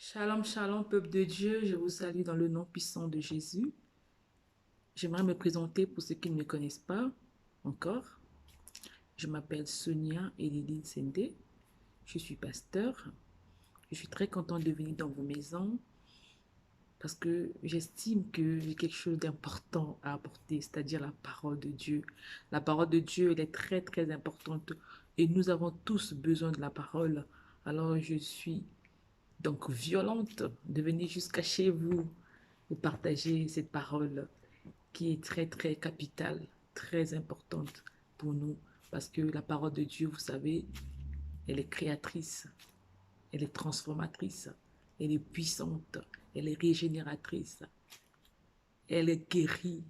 Shalom, shalom, peuple de Dieu, je vous salue dans le nom puissant de Jésus. J'aimerais me présenter pour ceux qui ne me connaissent pas encore. Je m'appelle Sonia Elidine Sende, je suis pasteur. Je suis très contente de venir dans vos maisons parce que j'estime que j'ai quelque chose d'important à apporter, c'est-à-dire la parole de Dieu. La parole de Dieu, elle est très, très importante et nous avons tous besoin de la parole. Alors je suis donc violente de venir jusqu'à chez vous et partager cette parole qui est très, très capitale, très importante pour nous. Parce que la parole de Dieu, vous savez, elle est créatrice, elle est transformatrice, elle est puissante, elle est régénératrice, elle est guérie.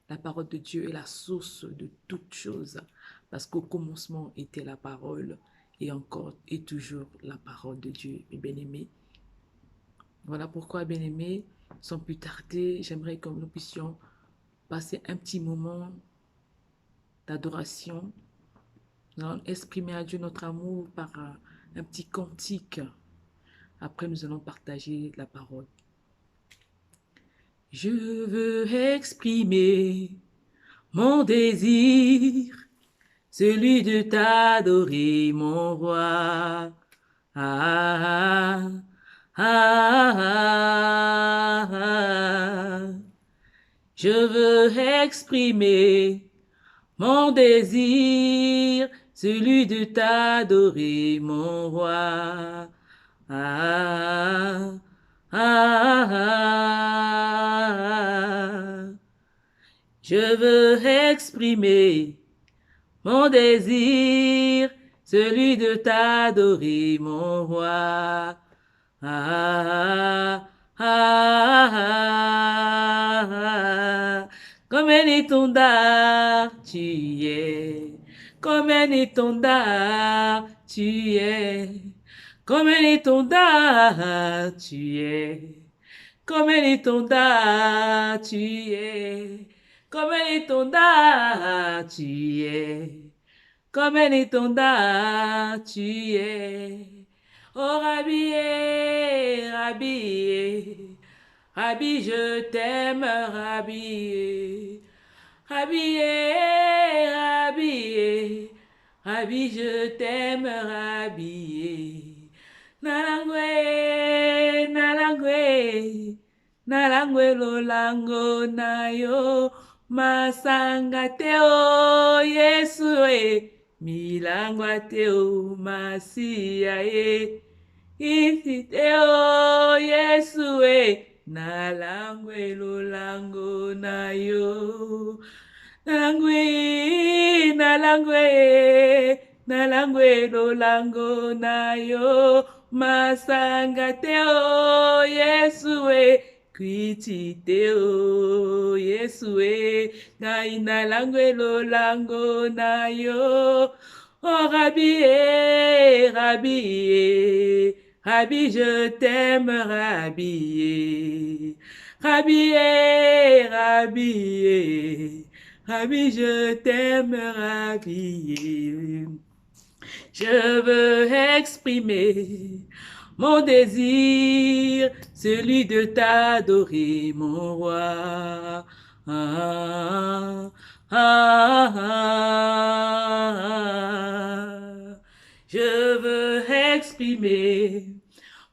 La parole de Dieu est la source de toutes choses. Parce qu'au commencement était la parole et encore et toujours la parole de Dieu. Mes bien-aimés, voilà pourquoi, bien-aimés, sans plus tarder, j'aimerais que nous puissions passer un petit moment d'adoration. Nous allons exprimer à Dieu notre amour par un petit cantique. Après, nous allons partager la parole. Je veux exprimer mon désir, celui de t'adorer, mon roi. Ah, ah, ah, ah, ah. Je veux exprimer mon désir, celui de t'adorer, mon roi. Ah, ah, ah, ah. Je veux exprimer mon désir, celui de t'adorer, mon roi. Ah, ah, ah, ah. Comme un étendard, tu es. Comme un étendard, tu es. Comme un étendard, tu es. Comme un étendard, tu es. Comme un étendard, tu es. Comme un étendard, tu es. Oh, Rabbi, Rabbi, Rabbi, je t'aime, Rabbi. Rabbi, Rabbi, Rabbi, je t'aime, Rabbi. Nalangwe, nalangwe, nalangwe lolango na yo, masanga teo, Yesu milangwa teo, masia isi teo, Yesu nalangwe lolango na yo. Nalangwe, nalangwe, nalangwe lolango na yo, masanga teo, Yesue, kwiti teo, Yesue, ngai nalangwe lolango na yo, oh Rabbi, Rabbi, Rabbi, je t'aime, Rabbi, Rabbi, Rabbi, Rabbi, je t'aime, Rabbi. Je veux exprimer mon désir, celui de t'adorer, mon roi. Ah, ah, ah, ah. Je veux exprimer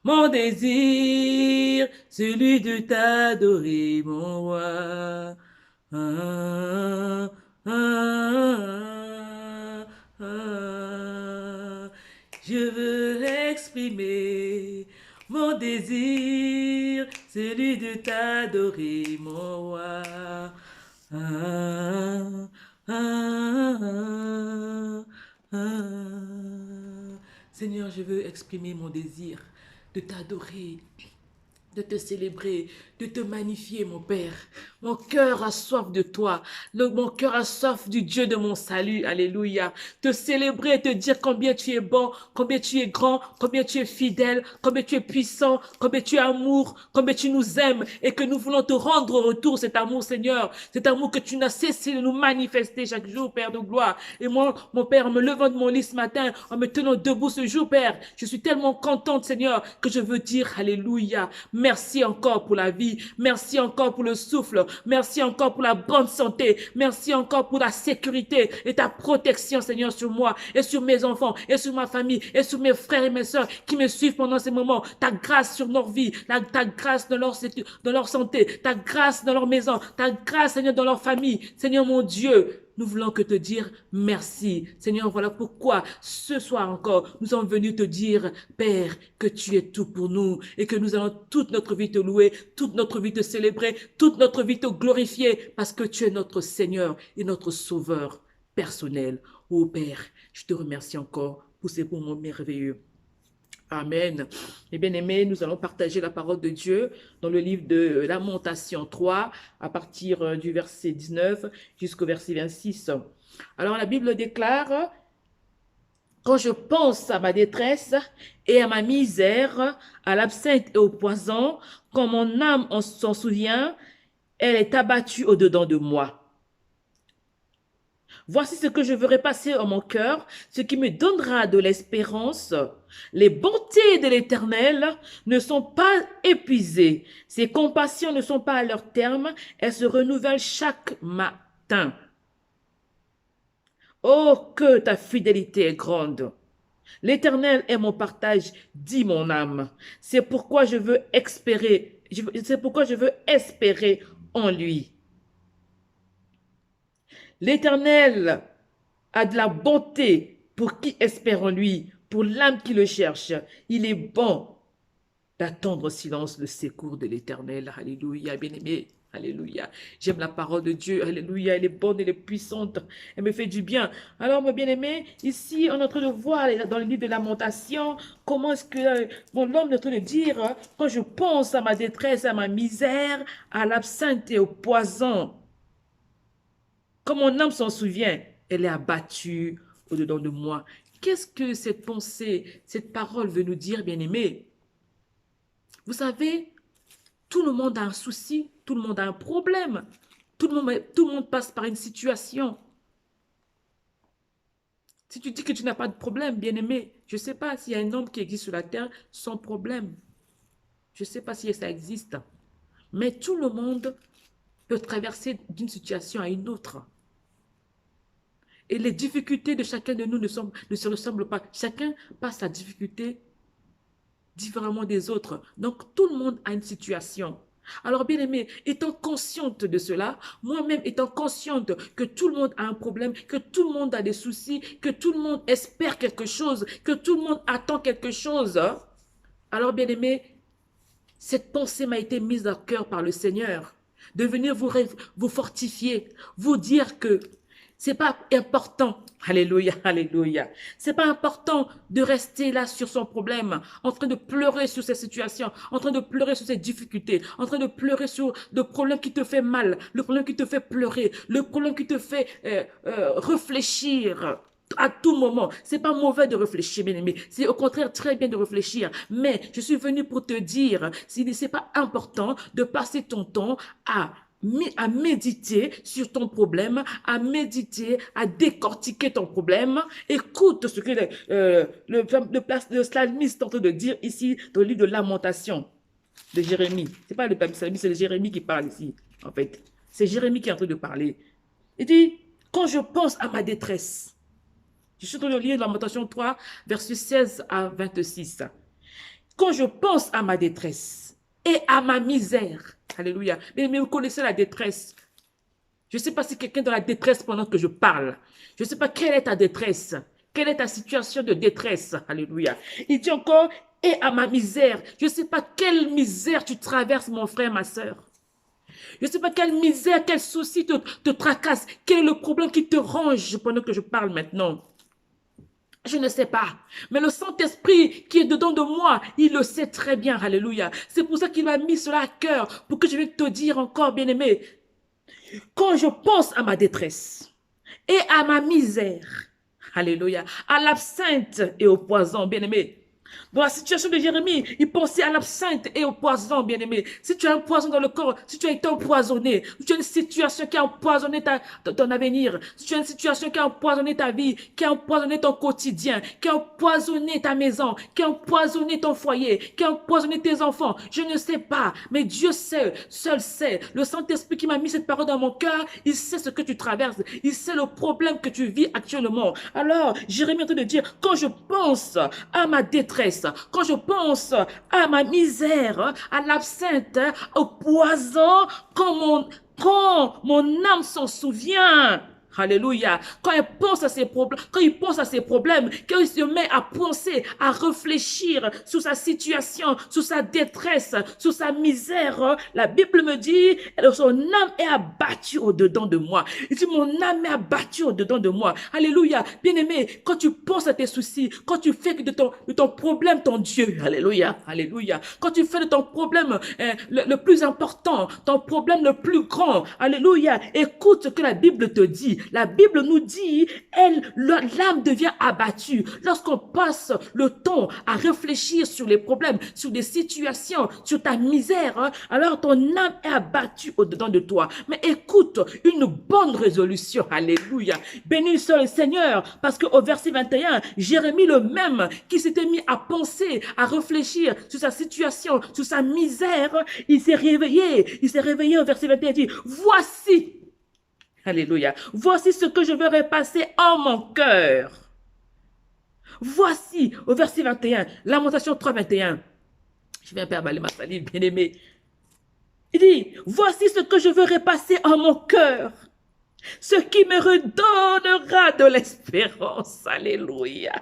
mon désir, celui de t'adorer, mon roi. Ah, ah, ah, ah. Je veux exprimer mon désir, celui de t'adorer, mon roi. Ah, ah, ah, ah. Seigneur, je veux exprimer mon désir de t'adorer, de te célébrer, de te magnifier, mon Père. Mon cœur a soif de toi. Mon cœur a soif du Dieu de mon salut. Alléluia. Te célébrer, te dire combien tu es bon, combien tu es grand, combien tu es fidèle, combien tu es puissant, combien tu es amour, combien tu nous aimes et que nous voulons te rendre au retour cet amour, Seigneur. Cet amour que tu n'as cessé de nous manifester chaque jour, Père de gloire. Et moi, mon Père, en me levant de mon lit ce matin, en me tenant debout ce jour, Père, je suis tellement contente, Seigneur, que je veux dire Alléluia. Merci encore pour la vie. Merci encore pour le souffle. Merci encore pour la bonne santé. Merci encore pour la sécurité et ta protection, Seigneur, sur moi et sur mes enfants et sur ma famille et sur mes frères et mes sœurs qui me suivent pendant ces moments. Ta grâce sur leur vie, ta grâce dans leur santé, ta grâce dans leur maison, ta grâce, Seigneur, dans leur famille. Seigneur, mon Dieu, nous voulons que te dire merci. Seigneur, voilà pourquoi ce soir encore, nous sommes venus te dire, Père, que tu es tout pour nous et que nous allons toute notre vie te louer, toute notre vie te célébrer, toute notre vie te glorifier parce que tu es notre Seigneur et notre Sauveur personnel. Oh Père, je te remercie encore pour ces moments merveilleux. Amen. Et bien aimés, nous allons partager la parole de Dieu dans le livre de Lamentation 3, à partir du verset 19 jusqu'au verset 26. Alors la Bible déclare, « Quand je pense à ma détresse et à ma misère, à l'absinthe et au poison, quand mon âme s'en souvient, elle est abattue au-dedans de moi. Voici ce que je veux repasser en mon cœur, ce qui me donnera de l'espérance. Les bontés de l'Éternel ne sont pas épuisées. Ses compassions ne sont pas à leur terme. Elles se renouvellent chaque matin. Oh, que ta fidélité est grande. L'Éternel est mon partage, dit mon âme. C'est pourquoi je veux espérer en lui. L'Éternel a de la bonté pour qui espère en lui, pour l'âme qui le cherche. Il est bon d'attendre en silence le secours de l'Éternel. Alléluia, bien-aimé. Alléluia. J'aime la parole de Dieu. Alléluia. Elle est bonne, elle est puissante. Elle me fait du bien. Alors, mon bien-aimé, ici, on est en train de voir dans le livre de Lamentation, comment est-ce que l'homme est en train de dire, quand je pense à ma détresse, à ma misère, à l'absinthe et au poison, comme mon âme s'en souvient, elle est abattue au-dedans de moi. Qu'est-ce que cette pensée, cette parole veut nous dire, bien-aimé? Vous savez, tout le monde a un souci, tout le monde a un problème, tout le monde passe par une situation. Si tu dis que tu n'as pas de problème, bien-aimé, je ne sais pas s'il y a un homme qui existe sur la terre sans problème. Je ne sais pas si ça existe. Mais tout le monde peut traverser d'une situation à une autre. Et les difficultés de chacun de nous ne se ressemblent pas. Chacun passe sa difficulté différemment des autres. Donc, tout le monde a une situation. Alors, bien aimé, étant consciente de cela, moi-même étant consciente que tout le monde a un problème, que tout le monde a des soucis, que tout le monde espère quelque chose, que tout le monde attend quelque chose. Alors, bien aimé, cette pensée m'a été mise au cœur par le Seigneur, de venir vous fortifier, vous dire que c'est pas important, alléluia, alléluia, c'est pas important de rester là sur son problème, en train de pleurer sur ses situations, en train de pleurer sur ses difficultés, en train de pleurer sur le problème qui te fait mal, le problème qui te fait pleurer, le problème qui te fait réfléchir à tout moment. C'est pas mauvais de réfléchir, bien aimé. C'est au contraire très bien de réfléchir. Mais je suis venu pour te dire, c'est pas important de passer ton temps à méditer sur ton problème, à méditer, à décortiquer ton problème. Écoute ce que le psalmiste est en train de dire ici dans le livre de Lamentation de Jérémie. C'est pas le psalmiste, c'est Jérémie qui parle ici, en fait. C'est Jérémie qui est en train de parler. Il dit, quand je pense à ma détresse, je suis dans le livre de Lamentation 3, versets 16 à 26. Quand je pense à ma détresse et à ma misère, alléluia, mais vous connaissez la détresse. Je ne sais pas si quelqu'un est dans la détresse pendant que je parle. Je ne sais pas quelle est ta détresse. Quelle est ta situation de détresse, alléluia. Il dit encore, et à ma misère. Je ne sais pas quelle misère tu traverses, mon frère, ma soeur. Je ne sais pas quelle misère, quel souci te tracasse. Quel est le problème qui te ronge pendant que je parle maintenant. Je ne sais pas, mais le Saint-Esprit qui est dedans de moi, il le sait très bien, alléluia. C'est pour ça qu'il m'a mis cela à cœur, pour que je vais te dire encore, bien-aimé, quand je pense à ma détresse et à ma misère, alléluia, à l'absinthe et au poison, bien-aimé, dans la situation de Jérémie, il pensait à l'absinthe et au poison, bien-aimé. Si tu as un poison dans le corps, si tu as été empoisonné, si tu as une situation qui a empoisonné ton avenir, si tu as une situation qui a empoisonné ta vie, qui a empoisonné ton quotidien, qui a empoisonné ta maison, qui a empoisonné ton foyer, qui a empoisonné tes enfants, je ne sais pas, mais Dieu sait, seul sait. Le Saint-Esprit qui m'a mis cette parole dans mon cœur, il sait ce que tu traverses, il sait le problème que tu vis actuellement. Alors, Jérémie est en train de dire, quand je pense à ma détresse, quand je pense à ma misère, à l'absinthe, au poison, quand mon âme s'en souvient, alléluia, quand il pense à ses problèmes, quand il se met à penser, à réfléchir sur sa situation, sur sa détresse, sur sa misère, la Bible me dit, son âme est abattue au-dedans de moi. Il dit, mon âme est abattue au-dedans de moi. Alléluia. Bien-aimé, quand tu penses à tes soucis, quand tu fais de ton problème ton Dieu, alléluia, alléluia. Quand tu fais de ton problème le plus important, ton problème le plus grand, alléluia, écoute ce que la Bible te dit. La Bible nous dit, l'âme devient abattue. Lorsqu'on passe le temps à réfléchir sur les problèmes, sur des situations, sur ta misère, alors ton âme est abattue au-dedans de toi. Mais écoute, une bonne résolution, alléluia. Béni soit le Seigneur, parce qu'au verset 21, Jérémie le même, qui s'était mis à penser, à réfléchir sur sa situation, sur sa misère, il s'est réveillé au verset 21, il dit, voici, alléluia. Voici ce que je veux repasser en mon cœur. Voici, au verset 21, Lamentation 3, 21. Je viens perballer ma salive, bien-aimé. Il dit, voici ce que je veux repasser en mon cœur. Ce qui me redonnera de l'espérance. Alléluia.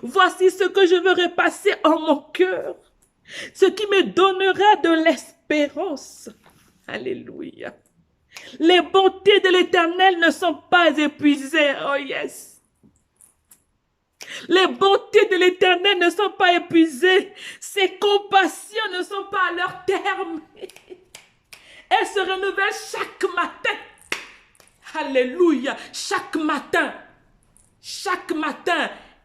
Voici ce que je veux repasser en mon cœur. Ce qui me donnera de l'espérance. Alléluia. Les bontés de l'Éternel ne sont pas épuisées. Oh yes. Les bontés de l'Éternel ne sont pas épuisées. Ses compassions ne sont pas à leur terme. Elles se renouvellent chaque matin. Alléluia. Chaque matin,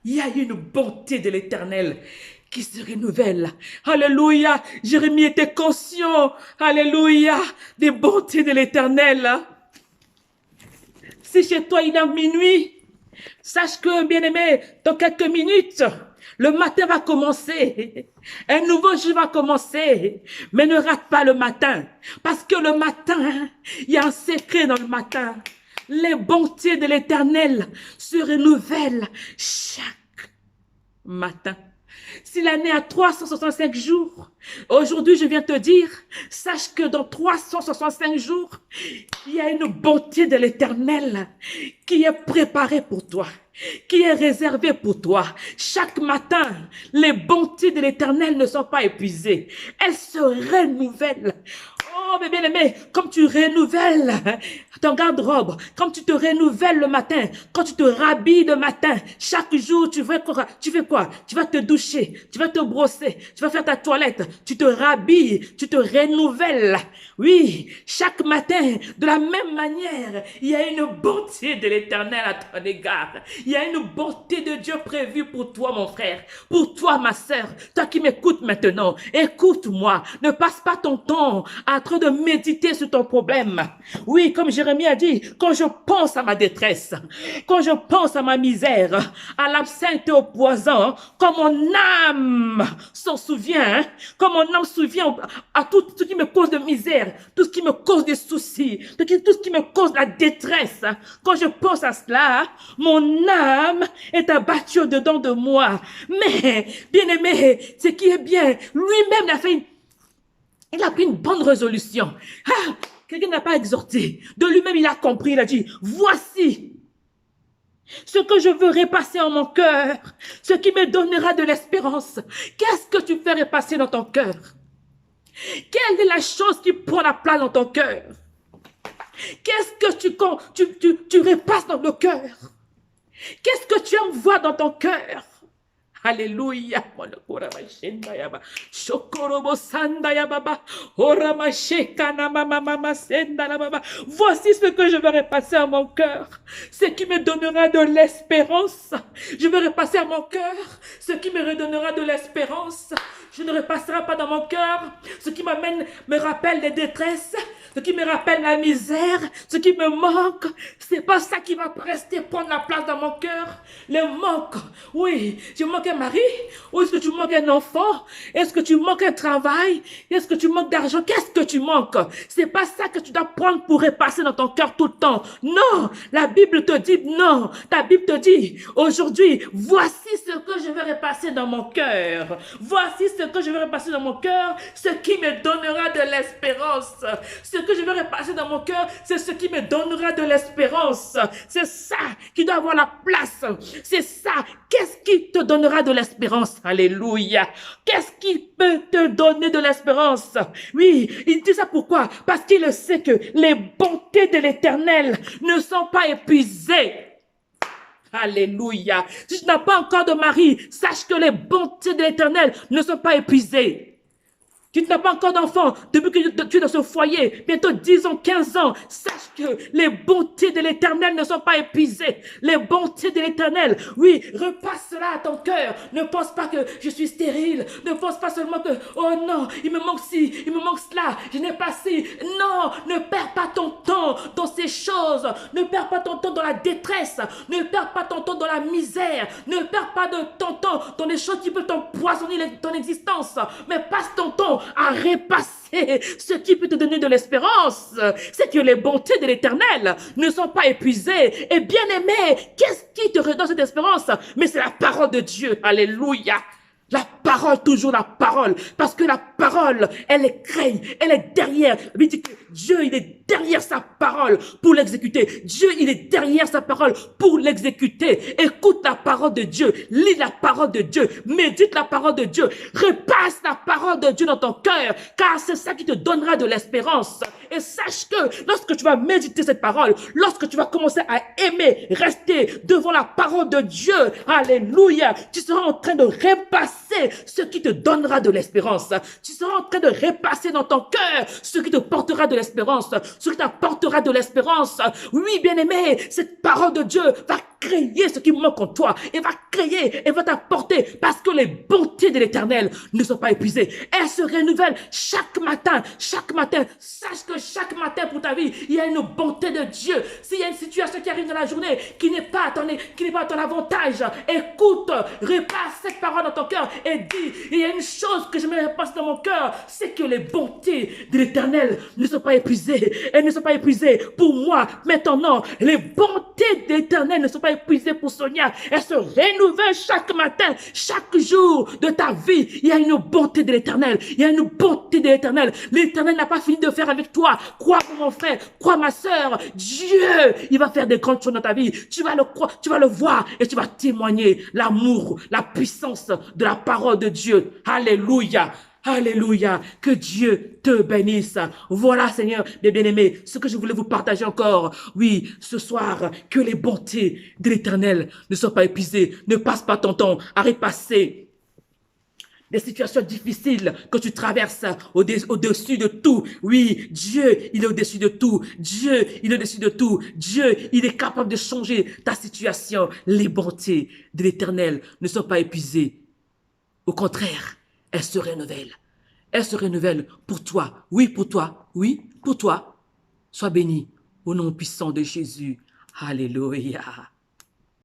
il y a une bonté de l'Éternel qui se renouvelle. Alléluia. Jérémie était conscient, alléluia, des bontés de l'Éternel. Si chez toi il est minuit, sache que, bien-aimé, dans quelques minutes, le matin va commencer. Un nouveau jour va commencer. Mais ne rate pas le matin. Parce que le matin, il y a un secret dans le matin. Les bontés de l'Éternel se renouvellent chaque matin. Si l'année a 365 jours, aujourd'hui je viens te dire, sache que dans 365 jours, il y a une bonté de l'Éternel qui est préparée pour toi, qui est réservée pour toi. Chaque matin, les bontés de l'Éternel ne sont pas épuisées, elles se renouvellent. Oh, mais bien aimé, comme tu renouvelles ton garde-robe, comme tu te renouvelles le matin, quand tu te rhabilles le matin, chaque jour, tu fais quoi? Tu vas te doucher, tu vas te brosser, tu vas faire ta toilette, tu te rhabilles, tu te renouvelles. Oui, chaque matin, de la même manière, il y a une bonté de l'Éternel à ton égard. Il y a une bonté de Dieu prévue pour toi, mon frère, pour toi, ma sœur, toi qui m'écoutes maintenant. Écoute-moi, ne passe pas ton temps en train de méditer sur ton problème. Oui, comme Jérémie a dit, quand je pense à ma détresse, quand je pense à ma misère, à l'absinthe et au poison, quand mon âme s'en souvient, quand mon âme se souvient à tout ce qui me cause de misère, tout ce qui me cause des soucis, tout ce qui me cause la détresse, quand je pense à cela, mon âme est abattue dedans de moi. Mais, bien aimé, ce qui est bien, lui-même il a pris une bonne résolution. Ah, quelqu'un n'a pas exhorté. De lui-même, il a compris, il a dit, voici ce que je veux repasser en mon cœur, ce qui me donnera de l'espérance. Qu'est-ce que tu fais repasser dans ton cœur? Quelle est la chose qui prend la place dans ton cœur? Qu'est-ce que tu repasses dans le cœur? Qu'est-ce que tu aimes voir dans ton cœur? Alléluia. Voici ce que je vais repasser à mon cœur, ce qui me donnera de l'espérance. Je vais repasser à mon cœur ce qui me redonnera de l'espérance. Je ne repasserai pas dans mon cœur ce qui me rappelle les détresses, ce qui me rappelle la misère, ce qui me manque. C'est pas ça qui va rester prendre la place dans mon cœur. Le manque. Oui, je manque un mari. Ou est-ce que tu manques un enfant? Est-ce que tu manques un travail? Est-ce que tu manques d'argent? Qu'est-ce que tu manques? C'est pas ça que tu dois prendre pour repasser dans ton cœur tout le temps. Non, la Bible te dit non. Ta Bible te dit aujourd'hui, voici ce que je vais repasser dans mon cœur. Voici ce que je vais repasser dans mon cœur, ce qui me donnera de l'espérance. Ce que je vais repasser dans mon cœur, c'est ce qui me donnera de l'espérance. C'est ça qui doit avoir la place. C'est ça. Qu'est-ce qui te donnera de l'espérance? Alléluia. Qu'est-ce qui peut te donner de l'espérance? Oui, il dit ça pourquoi? Parce qu'il sait que les bontés de l'Éternel ne sont pas épuisées. Alléluia. Si tu n'as pas encore de mari, sache que les bontés de l'Éternel ne sont pas épuisées. Tu n'as pas encore d'enfant, depuis que tu es dans ce foyer, bientôt 10 ans, 15 ans, sache que les bontés de l'Éternel ne sont pas épuisées. Les bontés de l'Éternel, oui, repasse cela à ton cœur. Ne pense pas que je suis stérile. Ne pense pas seulement que, oh non, il me manque ci, il me manque cela, je n'ai pas ci. Non, ne perds pas ton temps dans ces choses. Ne perds pas ton temps dans la détresse. Ne perds pas ton temps dans la misère. Ne perds pas de ton temps dans des choses qui peuvent t'empoisonner ton existence. Mais passe ton temps à repasser ce qui peut te donner de l'espérance. C'est que les bontés de l'Éternel ne sont pas épuisées. Et bien aimé, qu'est-ce qui te redonne cette espérance? Mais c'est la parole de Dieu. Alléluia. La parole, toujours la parole. Parce que la parole, elle est créée, elle est derrière. Il dit que Dieu, il est derrière sa parole pour l'exécuter. Dieu, il est derrière sa parole pour l'exécuter. Écoute la parole de Dieu. Lis la parole de Dieu. Médite la parole de Dieu. Repasse la parole de Dieu dans ton cœur. Car c'est ça qui te donnera de l'espérance. Et sache que lorsque tu vas méditer cette parole, lorsque tu vas commencer à aimer, rester devant la parole de Dieu, alléluia, tu seras en train de repasser ce qui te donnera de l'espérance. Tu seras en train de repasser dans ton cœur ce qui te portera de l'espérance, ce qui t'apportera de l'espérance. Oui, bien-aimé, cette parole de Dieu va créer ce qui manque en toi et va créer et va t'apporter parce que les bontés de l'Éternel ne sont pas épuisées. Elles se renouvellent chaque matin, chaque matin. Sache que chaque matin pour ta vie, il y a une bonté de Dieu. S'il y a une situation qui arrive dans la journée qui n'est pas à ton avantage, écoute, repasse cette parole dans ton cœur et dis, il y a une chose que je me repasse dans mon cœur, c'est que les bontés de l'Éternel ne sont pas épuisées. Elles ne sont pas épuisées pour moi. Maintenant, les bontés de l'Éternel ne sont pas épuisées pour Sonia. Elles se renouvellent chaque matin, chaque jour de ta vie. Il y a une bonté de l'Éternel. Il y a une bonté de l'Éternel. L'Éternel n'a pas fini de faire avec toi. Crois mon frère, crois ma sœur. Dieu, il va faire des grandes choses dans ta vie. Tu vas le croire, tu vas le voir et tu vas témoigner l'amour, la puissance de la parole de Dieu. Alléluia. Alléluia, que Dieu te bénisse. Voilà, Seigneur, mes bien-aimés, ce que je voulais vous partager encore. Oui, ce soir, que les bontés de l'Éternel ne soient pas épuisées. Ne passe pas ton temps à repasser des situations difficiles que tu traverses au-dessus de tout. Oui, Dieu, il est au-dessus de tout. Dieu, il est au-dessus de tout. Dieu, il est capable de changer ta situation. Les bontés de l'Éternel ne sont pas épuisées. Au contraire, elles se renouvellent. Elles se renouvellent pour toi. Oui, pour toi. Oui, pour toi. Sois béni au nom puissant de Jésus. Alléluia.